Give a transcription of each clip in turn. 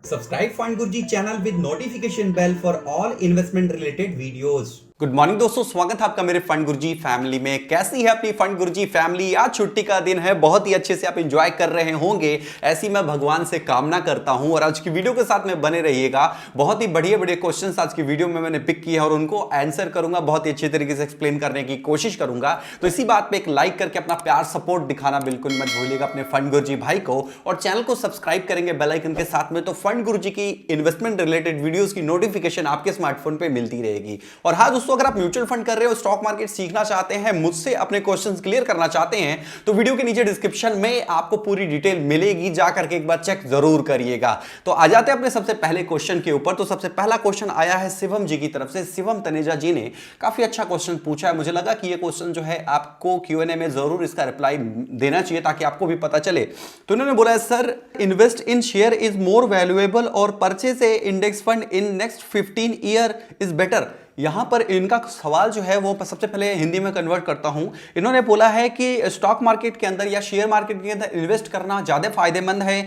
Subscribe Fund Guruji channel with notification bell for all investment related videos. Good morning दोस्तों, स्वागत है आपका मेरे फंड गुरुजी फैमिली में। कैसी है अपनी फंड गुरुजी फैमिली? आज छुट्टी का दिन है, बहुत ही अच्छे से आप एंजॉय कर रहे होंगे, ऐसी मैं भगवान से कामना करता हूं। और आज की वीडियो के साथ में बने रहिएगा। बहुत ही बढ़िया बढ़िया क्वेश्चंस आज की वीडियो में मैंने पिक किए हैं और उनको आंसर करूंगा, बहुत ही अच्छे तरीके से एक्सप्लेन करने की कोशिश करूंगा। तो इसी बात पर एक लाइक करके अपना प्यार सपोर्ट दिखाना बिल्कुल मत भूलिएगा अपने फंड गुरुजी भाई को, और चैनल को सब्सक्राइब करेंगे बेल आइकन के साथ में, तो फंड गुरुजी की इन्वेस्टमेंट रिलेटेड वीडियोस की नोटिफिकेशन आपके स्मार्टफोन पे मिलती रहेगी। और हाँ दोस्तों, अगर आप म्यूचुअल फंड कर रहे हो, स्टॉक मार्केट सीखना चाहते हैं, मुझसे अपने क्वेश्चंस क्लियर करना चाहते हैं, तो वीडियो के नीचे डिस्क्रिप्शन में आपको पूरी डिटेल मिलेगी, जाकर के एक बार चेक जरूर करिएगा। तो आ जाते हैं अपने सबसे पहले क्वेश्चन के ऊपर। तो सबसे पहला क्वेश्चन आया है शिवम जी की तरफ से। शिवम तनेजा जी ने काफी अच्छा क्वेश्चन पूछा है। मुझे लगा कि ये क्वेश्चन जो है आपको Q&A में जरूर इसका रिप्लाई देना चाहिए ताकि आपको भी पता चले। तो इन्होंने बोला है, sir invest in share is more valuable or purchase a index fund in next 15 year is better. यहां पर इनका सवाल जो है वो सबसे पहले हिंदी में कन्वर्ट करता हूं। इन्होंने बोला है कि स्टॉक मार्केट के अंदर या शेयर मार्केट के अंदर इन्वेस्ट करना ज्यादा फायदेमंद है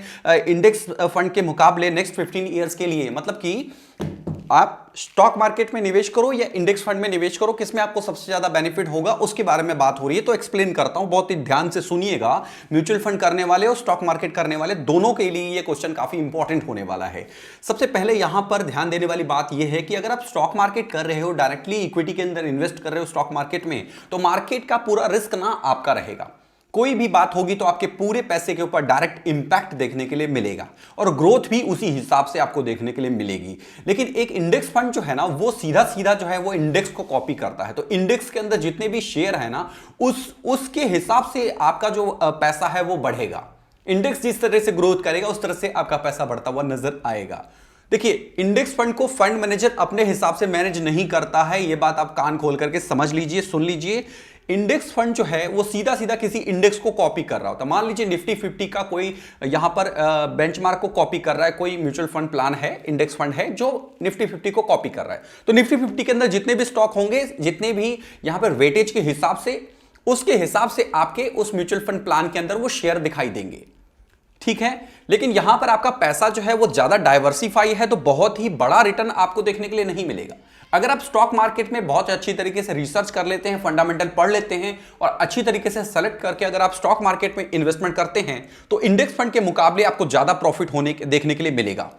इंडेक्स फंड के मुकाबले नेक्स्ट 15 ईयर्स के लिए। मतलब कि आप स्टॉक मार्केट में निवेश करो या इंडेक्स फंड में निवेश करो, किसमें आपको सबसे ज्यादा बेनिफिट होगा, उसके बारे में बात हो रही है। तो एक्सप्लेन करता हूं, बहुत ही ध्यान से सुनिएगा। म्यूचुअल फंड करने वाले और स्टॉक मार्केट करने वाले दोनों के लिए ये क्वेश्चन काफी इंपॉर्टेंट होने वाला है। सबसे पहले यहां पर ध्यान देने वाली बात यह है कि अगर आप स्टॉक मार्केट कर रहे हो, डायरेक्टली इक्विटी के अंदर इन्वेस्ट कर रहे हो स्टॉक मार्केट में, तो मार्केट का पूरा रिस्क ना आपका रहेगा। कोई भी बात होगी तो आपके पूरे पैसे के ऊपर डायरेक्ट इंपैक्ट देखने के लिए मिलेगा और ग्रोथ भी उसी हिसाब से आपको देखने के लिए मिलेगी। लेकिन एक इंडेक्स फंड जो है ना, वो सीधा सीधा जो है वो इंडेक्स को कॉपी करता है। तो इंडेक्स के अंदर जितने भी शेयर है ना, उसके हिसाब से आपका जो पैसा है वो बढ़ेगा। इंडेक्स जिस तरह से ग्रोथ करेगा उस तरह से आपका पैसा बढ़ता हुआ नजर आएगा। देखिए, इंडेक्स फंड को फंड मैनेजर अपने हिसाब से मैनेज नहीं करता है। यह बात आप कान खोल करके समझ लीजिए, सुन लीजिए। इंडेक्स फंड जो है वो सीधा सीधा किसी इंडेक्स को कॉपी कर रहा होता है। मान लीजिए निफ्टी 50 का कोई यहां पर बेंचमार्क को कॉपी कर रहा है, कोई म्यूचुअल फंड प्लान है, इंडेक्स फंड है जो निफ्टी 50 को कॉपी कर रहा है। तो निफ्टी 50 के अंदर जितने भी स्टॉक होंगे, जितने भी यहां पर वेटेज के हिसाब से, उसके हिसाब से आपके उस म्यूचुअल फंड प्लान के अंदर वो शेयर दिखाई देंगे, ठीक है। लेकिन यहां पर आपका पैसा जो है वो ज्यादा डाइवर्सिफाई है, तो बहुत ही बड़ा रिटर्न आपको देखने के लिए नहीं मिलेगा। अगर आप स्टॉक मार्केट में बहुत अच्छी तरीके से रिसर्च कर लेते हैं, फंडामेंटल पढ़ लेते हैं और अच्छी तरीके से सेलेक्ट करके अगर आप स्टॉक मार्केट में इन्वेस्टमेंट करते हैं, तो इंडेक्स फंड के मुकाबले आपको ज्यादा प्रॉफिट होने देखने के लिए मिलेगा।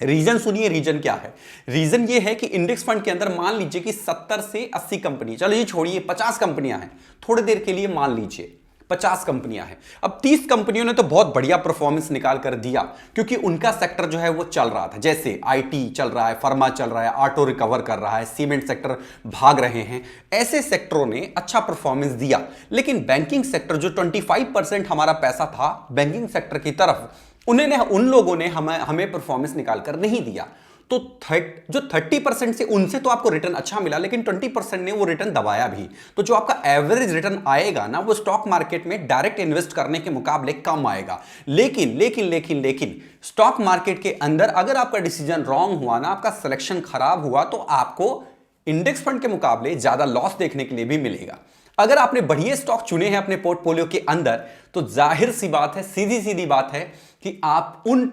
रीजन सुनिए, रीजन क्या है? रीजन ये है कि इंडेक्स फंड के अंदर मान लीजिए कि 70 से 80 कंपनी, चलिए छोड़िए 50 कंपनियां हैं, थोड़ी देर के लिए मान लीजिए 50 कंपनियां हैं। अब 30 कंपनियों ने तो बहुत बढ़िया परफॉर्मेंस निकाल कर दिया क्योंकि उनका सेक्टर जो है वो चल रहा था। जैसे आईटी चल रहा है, फार्मा चल रहा है, ऑटो रिकवर कर रहा है, सीमेंट सेक्टर भाग रहे हैं। ऐसे सेक्टरों ने अच्छा परफॉर्मेंस दिया। लेकिन बैंकिंग सेक्टर जो 25% हमारा पैसा था बैंकिंग सेक्टर की तरफ, उन लोगों ने हमें परफॉर्मेंस निकाल कर नहीं दिया। तो जो 30% से उनसे तो आपको रिटर्न अच्छा मिला, लेकिन 20% ने वो रिटर्न दबाया भी। तो जो आपका एवरेज रिटर्न आएगा ना, वो स्टॉक मार्केट में डायरेक्ट इन्वेस्ट करने के मुकाबले कम आएगा। लेकिन स्टॉक मार्केट के अंदर अगर आपका डिसीजन रॉन्ग हुआ ना, आपका सिलेक्शन खराब हुआ, तो आपको इंडेक्स फंड के मुकाबले ज्यादा लॉस देखने के लिए भी मिलेगा। अगर आपने बढ़िया स्टॉक चुने हैं अपने पोर्टफोलियो के अंदर, तो जाहिर सी बात है, सीधी सीधी बात है कि आप उन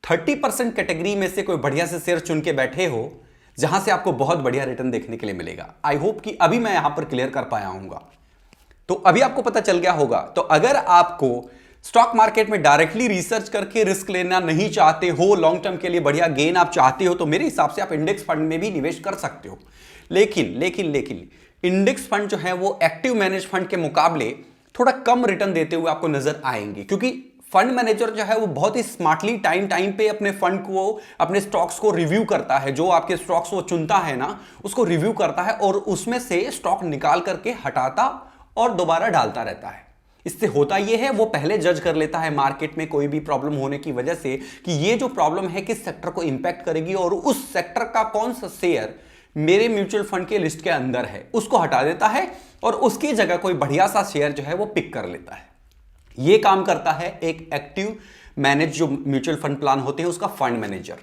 30% कैटेगरी में से कोई बढ़िया से शेयर चुन के बैठे हो जहां से आपको बहुत बढ़िया रिटर्न देखने के लिए मिलेगा। आई होप कि अभी मैं यहां पर क्लियर कर पाया हूंगा। तो अभी आपको पता चल गया होगा। तो अगर आपको स्टॉक मार्केट में डायरेक्टली रिसर्च करके रिस्क लेना नहीं चाहते हो, लॉन्ग टर्म के लिए बढ़िया गेन आप चाहते हो, तो मेरे हिसाब से आप इंडेक्स फंड में भी निवेश कर सकते हो। लेकिन इंडेक्स फंड जो है वो एक्टिव मैनेज फंड के मुकाबले थोड़ा कम रिटर्न देते हुए आपको नजर आएंगे, क्योंकि फंड मैनेजर जो है वो बहुत ही स्मार्टली टाइम पे अपने फंड को, अपने स्टॉक्स को रिव्यू करता है। जो आपके स्टॉक्स वो चुनता है ना, उसको रिव्यू करता है और उसमें से स्टॉक निकाल करके हटाता और दोबारा डालता रहता है। इससे होता यह है, वो पहले जज कर लेता है मार्केट में कोई भी प्रॉब्लम होने की वजह से कि ये जो प्रॉब्लम है किस सेक्टर को इंपैक्ट करेगी, और उस सेक्टर का कौन सा शेयर मेरे म्यूचुअल फंड के लिस्ट के अंदर है, उसको हटा देता है और उसकी जगह कोई बढ़िया सा शेयर जो है वो पिक कर लेता है। ये काम करता है एक एक्टिव मैनेज जो म्यूचुअल फंड प्लान होते हैं उसका फंड मैनेजर।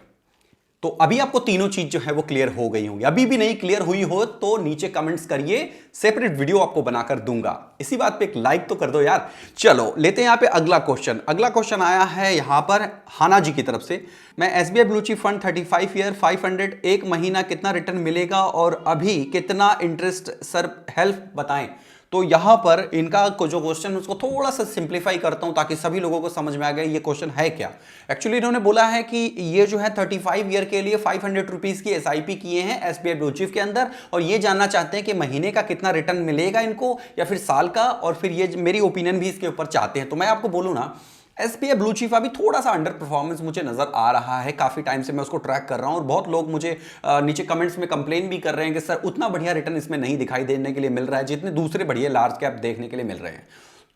तो अभी आपको तीनों चीज जो है वो क्लियर हो गई होंगी। अभी भी नहीं क्लियर हुई हो तो नीचे कमेंट्स करिए, सेपरेट वीडियो आपको बनाकर दूंगा। इसी बात पे एक लाइक तो कर दो यार। चलो लेते हैं यहां पे अगला क्वेश्चन। अगला क्वेश्चन आया है यहां पर हाना जी की तरफ से। मैं SBI blue chip fund 35 year 500 एक महीना कितना रिटर्न मिलेगा और अभी कितना इंटरेस्ट सर, हेल्प बताएं। तो यहां पर इनका जो क्वेश्चन है उसको थोड़ा सा सिंप्लीफाई करता हूं ताकि सभी लोगों को समझ में आ गया ये क्वेश्चन है क्या। एक्चुअली इन्होंने बोला है कि ये जो है 35 ईयर के लिए 500 रुपीज की एसआईपी किए हैं एसबीआई ब्लू चिप के अंदर, और ये जानना चाहते हैं कि महीने का कितना रिटर्न मिलेगा इनको या फिर साल का, और फिर ये मेरी ओपिनियन भी इसके ऊपर चाहते हैं। तो मैं आपको बोलूं ना, एसबीआई ब्लू चिप अभी थोड़ा सा अंडर परफॉर्मेंस मुझे नजर आ रहा है। काफी टाइम से मैं उसको ट्रैक कर रहा हूं और बहुत लोग मुझे नीचे कमेंट्स में कंप्लेन भी कर रहे हैं कि सर उतना बढ़िया रिटर्न इसमें नहीं दिखाई देने के लिए मिल रहा है जितने दूसरे बढ़िया लार्ज कैप देखने के लिए मिल रहे हैं।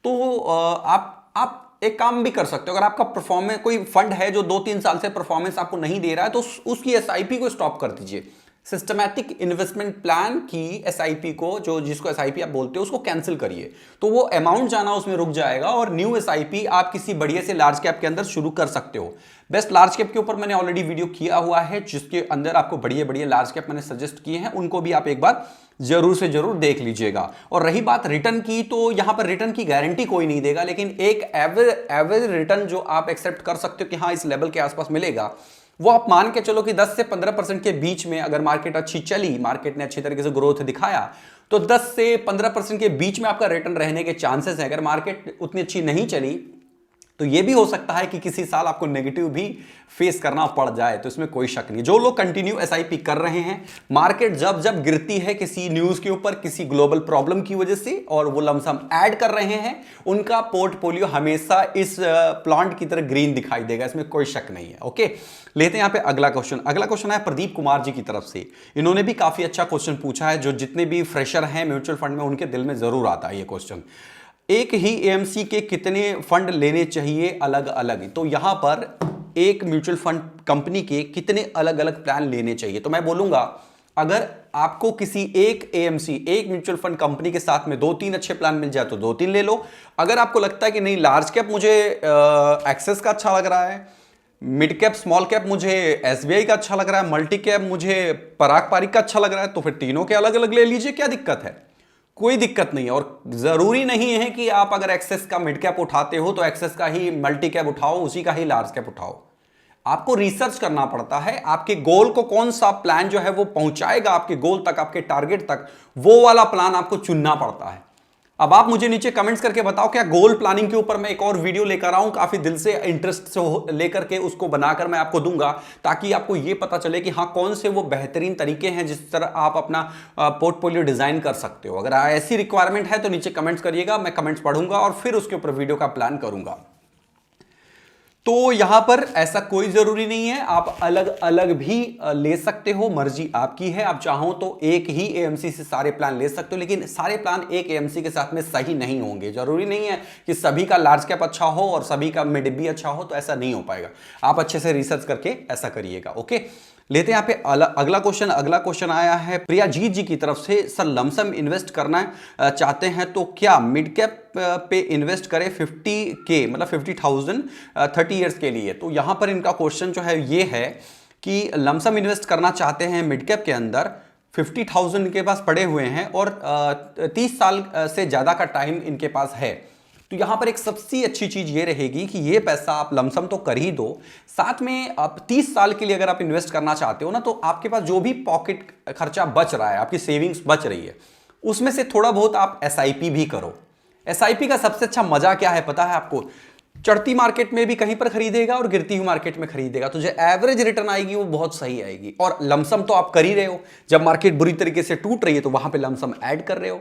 तो आप एक काम भी कर सकते हो, अगर आपका परफॉर्मेंस कोई फंड है जो 2-3 साल से परफॉर्मेंस आपको नहीं दे रहा है तो उसकी एसआईपी को स्टॉप कर दीजिए। सिस्टमैटिक इन्वेस्टमेंट प्लान की एसआईपी को, जो जिसको एसआईपी आप बोलते हो, उसको कैंसिल करिए तो वो अमाउंट जाना उसमें रुक जाएगा और न्यू एसआईपी आप किसी बढ़िया से लार्ज कैप के अंदर शुरू कर सकते हो। बेस्ट लार्ज कैप के ऊपर मैंने ऑलरेडी वीडियो किया हुआ है जिसके अंदर आपको बढ़िया बढ़िया लार्ज कैप मैंने सजेस्ट किए हैं, उनको भी आप एक बार जरूर से जरूर देख लीजिएगा। और रही बात रिटर्न की, तो यहां पर रिटर्न की गारंटी कोई नहीं देगा, लेकिन एक एवरेज रिटर्न जो आप एक्सेप्ट कर सकते हो कि हाँ इस लेवल के आसपास मिलेगा, वो आप मान के चलो कि 10 से 15% के बीच में, अगर मार्केट अच्छी चली, मार्केट ने अच्छी तरीके से ग्रोथ दिखाया, तो 10 से 15% के बीच में आपका रिटर्न रहने के चांसेस है। अगर मार्केट उतनी अच्छी नहीं चली तो यह भी हो सकता है कि किसी साल आपको नेगेटिव भी फेस करना पड़ जाए, तो इसमें कोई शक नहीं। जो लोग कंटिन्यू एसआईपी कर रहे हैं, मार्केट जब जब गिरती है किसी न्यूज के ऊपर, किसी ग्लोबल प्रॉब्लम की वजह से, और वो लमसम ऐड कर रहे हैं, उनका पोर्टफोलियो हमेशा इस प्लांट की तरह ग्रीन दिखाई देगा, इसमें कोई शक नहीं है। ओके, लेते हैं यहां पे अगला क्वेश्चन। अगला क्वेश्चन है प्रदीप कुमार जी की तरफ से। इन्होंने भी काफी अच्छा क्वेश्चन पूछा है, जो जितने भी फ्रेशर हैं म्यूचुअल फंड में उनके दिल में जरूर आता है ये क्वेश्चन। एक ही एएमसी के कितने फंड लेने चाहिए अलग अलग? तो यहां पर एक म्यूचुअल फंड कंपनी के कितने अलग अलग प्लान लेने चाहिए, तो मैं बोलूंगा अगर आपको किसी एक एएमसी, एक म्यूचुअल फंड कंपनी के साथ में 2-3 अच्छे प्लान मिल जाए तो 2-3 ले लो। अगर आपको लगता है कि नहीं लार्ज कैप मुझे एक्सेस का अच्छा लग रहा है, मिड कैप स्मॉल कैप मुझे एसबीआई का अच्छा लग रहा है, मल्टी कैप मुझे पराग पारिक का अच्छा लग रहा है, तो फिर तीनों के अलग अलग ले लीजिए, क्या दिक्कत है? कोई दिक्कत नहीं है। और जरूरी नहीं है कि आप अगर एक्सेस का मिड कैप उठाते हो तो एक्सेस का ही मल्टी कैप उठाओ, उसी का ही लार्ज कैप उठाओ। आपको रिसर्च करना पड़ता है, आपके गोल को कौन सा प्लान जो है वो पहुंचाएगा आपके गोल तक, आपके टारगेट तक, वो वाला प्लान आपको चुनना पड़ता है। अब आप मुझे नीचे कमेंट्स करके बताओ, क्या गोल प्लानिंग के ऊपर मैं एक और वीडियो लेकर आऊं, काफी दिल से इंटरेस्ट से लेकर के उसको बनाकर मैं आपको दूंगा, ताकि आपको यह पता चले कि हाँ कौन से वो बेहतरीन तरीके हैं जिस तरह आप अपना पोर्टफोलियो डिजाइन कर सकते हो। अगर ऐसी रिक्वायरमेंट है तो नीचे कमेंट्स करिएगा, मैं कमेंट्स पढ़ूंगा और फिर उसके ऊपर वीडियो का प्लान करूंगा। तो यहां पर ऐसा कोई जरूरी नहीं है, आप अलग अलग भी ले सकते हो, मर्जी आपकी है। आप चाहो तो एक ही एएमसी से सारे प्लान ले सकते हो, लेकिन सारे प्लान एक एएमसी के साथ में सही नहीं होंगे। जरूरी नहीं है कि सभी का लार्ज कैप अच्छा हो और सभी का मिड भी अच्छा हो, तो ऐसा नहीं हो पाएगा। आप अच्छे से रिसर्च करके ऐसा करिएगा। ओके, लेते हैं यहाँ पे अगला क्वेश्चन। अगला क्वेश्चन आया है प्रियाजीत जी की तरफ से। सर लमसम इन्वेस्ट करना चाहते हैं तो क्या मिड कैप पे इन्वेस्ट करें 50K, मतलब 50,000 30 ईयर्स के लिए? तो यहाँ पर इनका क्वेश्चन जो है ये है कि लमसम इन्वेस्ट करना चाहते हैं मिड कैप के अंदर, 50,000 इनके पास पड़े हुए हैं और 30 साल से ज़्यादा का टाइम इनके पास है। तो यहां पर एक सबसे अच्छी चीज ये रहेगी कि ये पैसा आप लमसम तो कर ही दो, साथ में आप 30 साल के लिए अगर आप इन्वेस्ट करना चाहते हो ना, तो आपके पास जो भी पॉकेट खर्चा बच रहा है, आपकी सेविंग्स बच रही है, उसमें से थोड़ा बहुत आप एसआईपी भी करो। एसआईपी का सबसे अच्छा मजा क्या है पता है आपको? चढ़ती मार्केट में भी कहीं पर खरीदेगा और गिरती हुई मार्केट में खरीदेगा, तो जो एवरेज रिटर्न आएगी वो बहुत सही आएगी। और लमसम तो आप कर ही रहे हो, जब मार्केट बुरी तरीके से टूट रही है तो वहां पे लमसम ऐड कर रहे हो।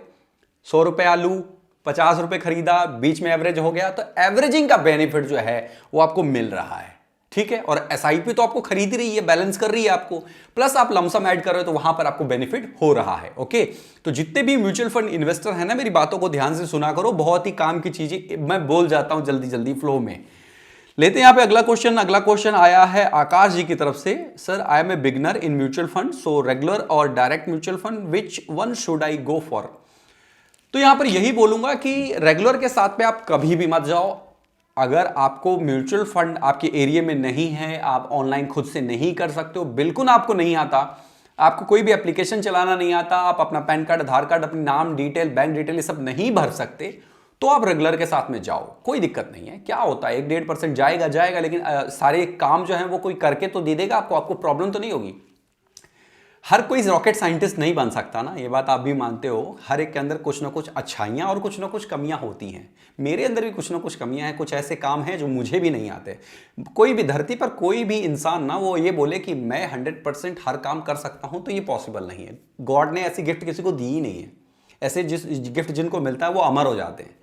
100 रुपए आलू 50 रुपए खरीदा, बीच में एवरेज हो गया, तो एवरेजिंग का बेनिफिट जो है वो आपको मिल रहा है। ठीक है, और एसआईपी तो आपको खरीद रही है, बैलेंस कर रही है आपको, प्लस आप लमसम ऐड कर रहे हो तो वहां पर आपको बेनिफिट हो रहा है। ओके, तो जितने भी म्यूचुअल फंड इन्वेस्टर है ना, मेरी बातों को ध्यान से सुना करो, बहुत ही काम की चीजें मैं बोल जाता हूं जल्दी जल्दी फ्लो में। लेते हैं यहाँ पे अगला क्वेश्चन। अगला क्वेश्चन आया है आकाश जी की तरफ से। Sir I am a beginner in mutual fund, so regular or direct mutual fund, which one should I go for? तो यहां पर यही बोलूंगा कि रेगुलर के साथ में आप कभी भी मत जाओ। अगर आपको म्यूचुअल फंड आपके एरिया में नहीं है, आप ऑनलाइन खुद से नहीं कर सकते हो, बिल्कुल आपको नहीं आता, आपको कोई भी एप्लीकेशन चलाना नहीं आता, आप अपना पैन कार्ड, आधार कार्ड, अपनी नाम डिटेल, बैंक डिटेल ये सब नहीं भर सकते, तो आप रेगुलर के साथ में जाओ, कोई दिक्कत नहीं है। क्या होता है 1-1.5% जाएगा, लेकिन सारे काम जो है वो कोई करके तो दे देगा आपको प्रॉब्लम तो नहीं होगी। हर कोई रॉकेट साइंटिस्ट नहीं बन सकता ना, ये बात आप भी मानते हो। हर एक के अंदर कुछ ना कुछ अच्छाइयाँ और कुछ ना कुछ कमियाँ होती हैं। मेरे अंदर भी कुछ ना कुछ कमियाँ हैं, कुछ ऐसे काम हैं जो मुझे भी नहीं आते। कोई भी धरती पर कोई भी इंसान ना वो ये बोले कि मैं 100% हर काम कर सकता हूँ, तो ये पॉसिबल नहीं है। गॉड ने ऐसी गिफ्ट किसी को दी ही नहीं है। ऐसे गिफ्ट जिनको मिलता है वो अमर हो जाते हैं।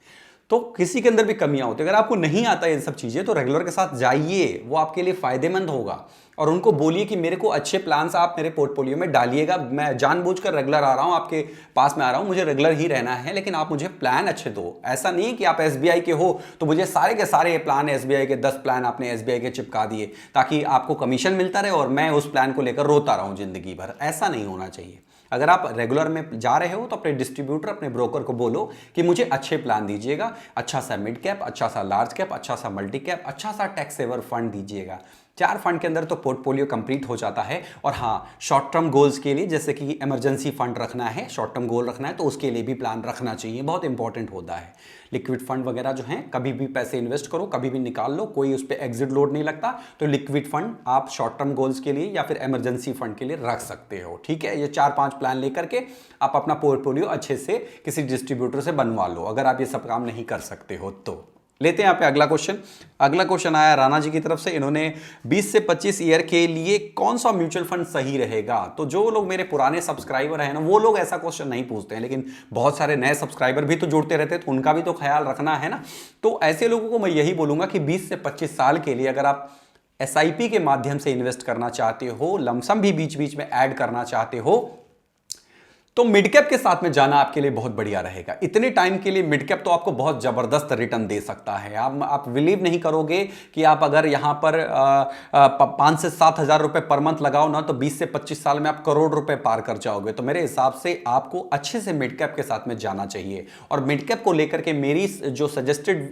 तो किसी के अंदर भी कमियां होती है। अगर आपको नहीं आता ये सब चीजें, तो रेगुलर के साथ जाइए, वो आपके लिए फायदेमंद होगा। और उनको बोलिए कि मेरे को अच्छे प्लान्स आप मेरे पोर्टफोलियो में डालिएगा, मैं जानबूझकर रेगुलर आ रहा हूं, आपके पास में आ रहा हूं, मुझे रेगुलर ही रहना है, लेकिन आप मुझे प्लान अच्छे दो। ऐसा नहीं कि आप एसबीआई के हो तो मुझे सारे के सारे प्लान, एसबीआई के 10 प्लान आपने एसबीआई के चिपका दिए ताकि आपको कमीशन मिलता रहे और मैं उस प्लान को लेकर रोता रहूं जिंदगी भर। ऐसा नहीं होना चाहिए। अगर आप रेगुलर में जा रहे हो तो अपने डिस्ट्रीब्यूटर, अपने ब्रोकर को बोलो कि मुझे अच्छे प्लान दीजिएगा, अच्छा सा मिड कैप, अच्छा सा लार्ज कैप, अच्छा सा मल्टी कैप, अच्छा सा टैक्स सेवर फंड दीजिएगा। 4 फंड के अंदर तो पोर्टफोलियो कंप्लीट हो जाता है। और हाँ, शॉर्ट टर्म गोल्स के लिए, जैसे कि इमरजेंसी फंड रखना है, शॉर्ट टर्म गोल रखना है, तो उसके लिए भी प्लान रखना चाहिए, बहुत इंपॉर्टेंट होता है। लिक्विड फंड वगैरह जो हैं, कभी भी पैसे इन्वेस्ट करो, कभी भी निकाल लो, कोई उस पर एग्जिट लोड नहीं लगता। तो लिक्विड फंड आप शॉर्ट टर्म गोल्स के लिए या फिर इमरजेंसी फंड के लिए रख सकते हो। ठीक है, ये 4-5 प्लान लेकर के आप अपना पोर्टफोलियो अच्छे से किसी डिस्ट्रीब्यूटर से बनवा लो, अगर आप ये सब काम नहीं कर सकते हो तो। लेते हैं यहाँ पे अगला क्वेश्चन। अगला क्वेश्चन आया राणा जी की तरफ से। इन्होंने 20 से 25 ईयर के लिए कौन सा म्यूचुअल फंड सही रहेगा। तो जो लोग मेरे पुराने सब्सक्राइबर हैं ना, वो लोग ऐसा क्वेश्चन नहीं पूछते हैं, लेकिन बहुत सारे नए सब्सक्राइबर भी तो जुड़ते रहते हैं, तो उनका भी तो ख्याल रखना है ना। तो ऐसे लोगों को मैं यही बोलूंगा कि 20 से 25 साल के लिए अगर आप एसआईपी के माध्यम से इन्वेस्ट करना चाहते हो, लमसम भी बीच बीच में ऐड करना चाहते हो, तो मिड कैप के साथ में जाना आपके लिए बहुत बढ़िया रहेगा। इतने टाइम के लिए मिड कैप तो आपको बहुत जबरदस्त रिटर्न दे सकता है। आप बिलीव नहीं करोगे कि आप अगर यहां पर 5 से 7 हज़ार रुपए पर मंथ लगाओ ना, तो 20 से 25 साल में आप करोड़ रुपए पार कर जाओगे। तो मेरे हिसाब से आपको अच्छे से मिड कैप के साथ में जाना चाहिए। और मिड कैप को लेकर के मेरी जो सजेस्टेड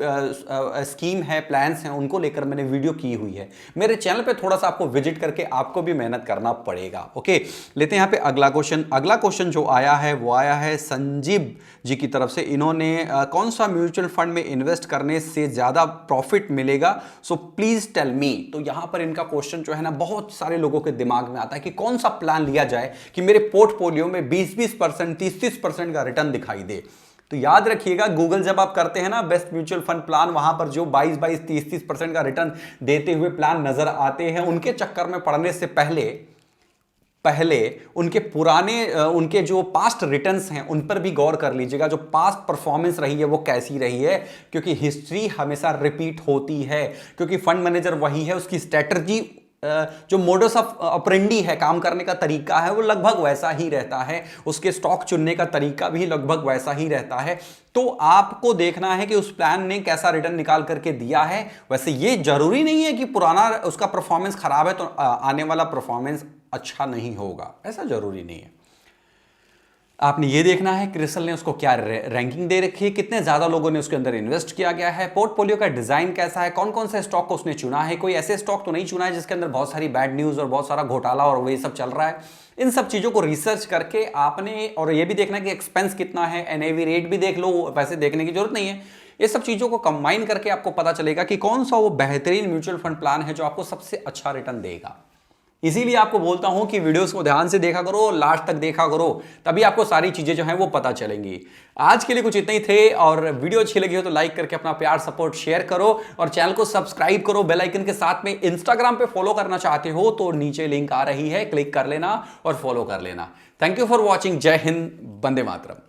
स्कीम है, प्लान्स हैं, उनको लेकर मैंने वीडियो की हुई है। मेरे चैनल पर थोड़ा सा आपको विजिट करके आपको भी मेहनत करना पड़ेगा। ओके, लेते हैं यहाँ पे अगला क्वेश्चन। अगला क्वेश्चन जो आया है वो आया है संजीव जी की तरफ से। इन्होंने कौन सा म्यूचुअल फंड में इन्वेस्ट करने से ज्यादा प्रॉफिट मिलेगा, सो प्लीज टेल मी। तो यहां पर इनका क्वेश्चन जो है ना, बहुत सारे लोगों के दिमाग में आता है कि कौन सा प्लान लिया जाए कि मेरे पोर्टफोलियो में 20-20%, 30-30% का रिटर्न दिखाई दे। तो याद रखिएगा, गूगल जब आप करते हैं ना बेस्ट म्यूचुअल फंड प्लान, वहां पर जो 22-22, 30-30% का रिटर्न देते हुए प्लान नजर आते हैं, उनके चक्कर में पड़ने से पहले उनके पुराने, उनके जो पास्ट रिटर्न्स हैं उन पर भी गौर कर लीजिएगा। जो पास्ट परफॉर्मेंस रही है वो कैसी रही है, क्योंकि हिस्ट्री हमेशा रिपीट होती है। क्योंकि फंड मैनेजर वही है, उसकी स्ट्रेटजी, जो मोडस ऑफ ऑपरेंडी है, काम करने का तरीका है, वो लगभग वैसा ही रहता है। उसके स्टॉक चुनने का तरीका भी लगभग वैसा ही रहता है। तो आपको देखना है कि उस प्लान ने कैसा रिटर्न निकाल करके दिया है। वैसे ये जरूरी नहीं है कि पुराना उसका परफॉर्मेंस खराब है तो आने वाला परफॉर्मेंस अच्छा नहीं होगा, ऐसा जरूरी नहीं है। आपने ये देखना है क्रिसल ने उसको क्या रैंकिंग दे रखी है, कितने ज्यादा लोगों ने उसके अंदर इन्वेस्ट किया गया है, पोर्टफोलियो का डिजाइन कैसा है, कौन कौन से स्टॉक को उसने चुना है। कोई ऐसे स्टॉक तो नहीं चुना है जिसके अंदर बहुत सारी बैड न्यूज और बहुत सारा घोटाला और वही सब चल रहा है। इन सब चीजों को रिसर्च करके आपने, और ये भी देखना कि एक्सपेंस कितना है, एनएवी रेट भी देख लो, पैसे देखने की जरूरत नहीं है। ये सब चीजों को कंबाइन करके आपको पता चलेगा कि कौन सा वो बेहतरीन म्यूचुअल फंड प्लान है जो आपको सबसे अच्छा रिटर्न देगा। इसीलिए आपको बोलता हूं कि वीडियोस को ध्यान से देखा करो, लास्ट तक देखा करो, तभी आपको सारी चीजें जो हैं वो पता चलेंगी। आज के लिए कुछ इतना ही थे, और वीडियो अच्छी लगी हो तो लाइक करके अपना प्यार सपोर्ट शेयर करो, और चैनल को सब्सक्राइब करो बेल आइकन के साथ में। इंस्टाग्राम पे फॉलो करना चाहते हो तो नीचे लिंक आ रही है, क्लिक कर लेना और फॉलो कर लेना। Thank you for watching. जय हिंद, वंदे मातरम।